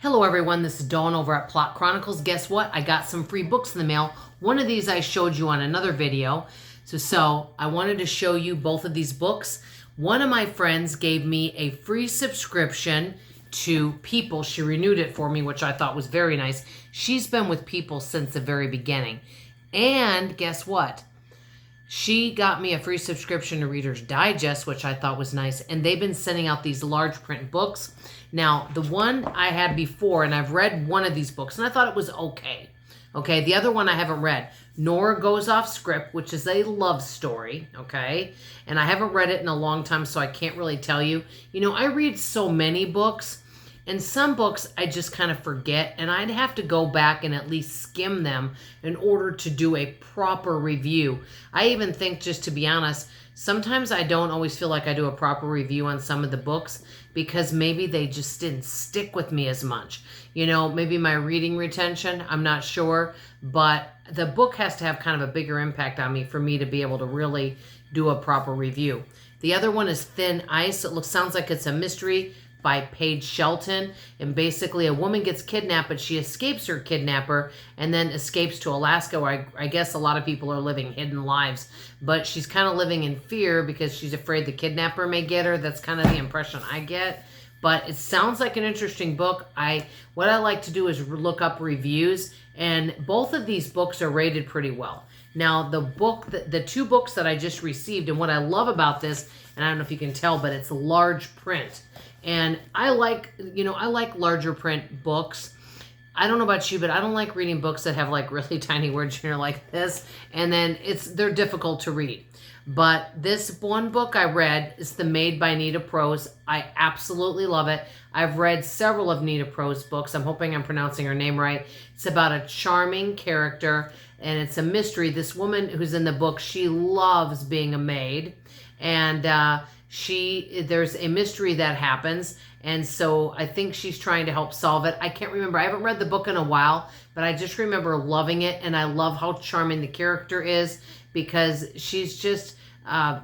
Hello everyone, this is Dawn over at Plot Chronicles. Guess what? I got some free books in the mail. One of these I showed you on another video. So I wanted to show you both of these books. One of my friends gave me a free subscription to People. She renewed it for me, which I thought was very nice. She's been with People since the very beginning. And guess what? She got me a free subscription to Reader's Digest, which I thought was nice. And they've been sending out these large print books. Now, the one I had before, and I've read one of these books, and I thought it was okay. Okay, the other one I haven't read. Norah Goes Off Script, which is a love story, okay? And I haven't read it in a long time, so I can't really tell you. You know, I read so many books, and some books I just kind of forget, and I'd have to go back and at least skim them in order to do a proper review. I even think, just to be honest, sometimes I don't always feel like I do a proper review on some of the books because maybe they just didn't stick with me as much. You know, maybe my reading retention, I'm not sure, but the book has to have kind of a bigger impact on me for me to be able to really do a proper review. The other one is Thin Ice. It sounds like it's a mystery by Paige Shelton, and basically a woman gets kidnapped, but she escapes her kidnapper and then escapes to Alaska, where I guess a lot of people are living hidden lives, but she's kind of living in fear because she's afraid the kidnapper may get her. That's kind of the impression I get, but it sounds like an interesting book. What I like to do is look up reviews, and both of these books are rated pretty well. Now, the two books that I just received, and what I love about this, and I don't know if you can tell, but it's large print. And I like larger print books. I don't know about you, but I don't like reading books that have like really tiny words here like this. And then they're difficult to read. But this one book I read is The Maid by Nita Prose. I absolutely love it. I've read several of Nita Prose books. I'm hoping I'm pronouncing her name right. It's about a charming character, and it's a mystery. This woman who's in the book, she loves being a maid. And there's a mystery that happens, and so I think she's trying to help solve it. I can't remember. I haven't read the book in a while, but I just remember loving it, and I love how charming the character is because she's just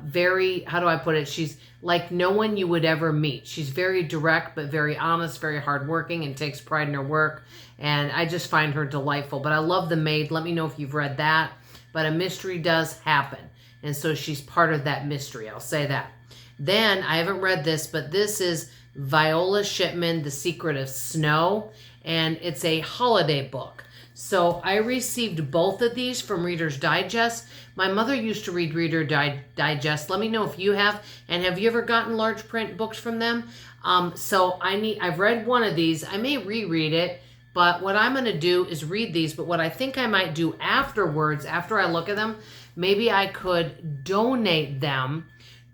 very, how do I put it? She's like no one you would ever meet. She's very direct, but very honest, very hardworking, and takes pride in her work, and I just find her delightful. But I love The Maid. Let me know if you've read that. But a mystery does happen, and so she's part of that mystery. I'll say that. Then, I haven't read this, but this is Viola Shipman, The Secret of Snow, and it's a holiday book. So I received both of these from Reader's Digest. My mother used to read Reader Digest. Let me know if you have, and have you ever gotten large print books from them? I've read one of these. I may reread it, but what I'm going to do is read these. But what I think I might do afterwards, after I look at them, maybe I could donate them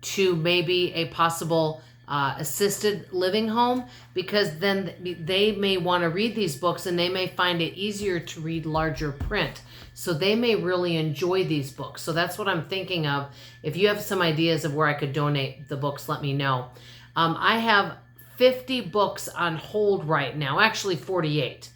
to maybe a possible assisted living home, because then they may want to read these books and they may find it easier to read larger print. So they may really enjoy these books. So that's what I'm thinking of. If you have some ideas of where I could donate the books, let me know. I have 50 books on hold right now, actually 48.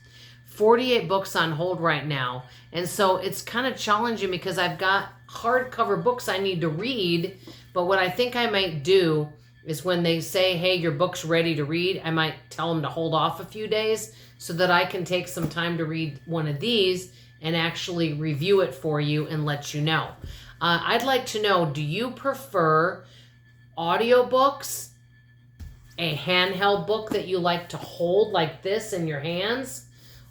48 books on hold right now. And so it's kind of challenging because I've got hardcover books I need to read. But what I think I might do is when they say, hey, your book's ready to read, I might tell them to hold off a few days so that I can take some time to read one of these and actually review it for you and let you know. I'd like to know, do you prefer audiobooks, a handheld book that you like to hold like this in your hands,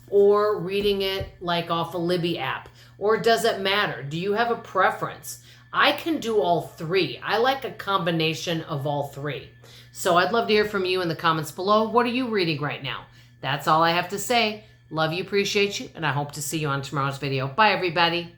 or reading it like off a Libby app? Or does it matter? Do you have a preference? I can do all three. I like a combination of all three. So I'd love to hear from you in the comments below. What are you reading right now? That's all I have to say. Love you, appreciate you, and I hope to see you on tomorrow's video. Bye, everybody.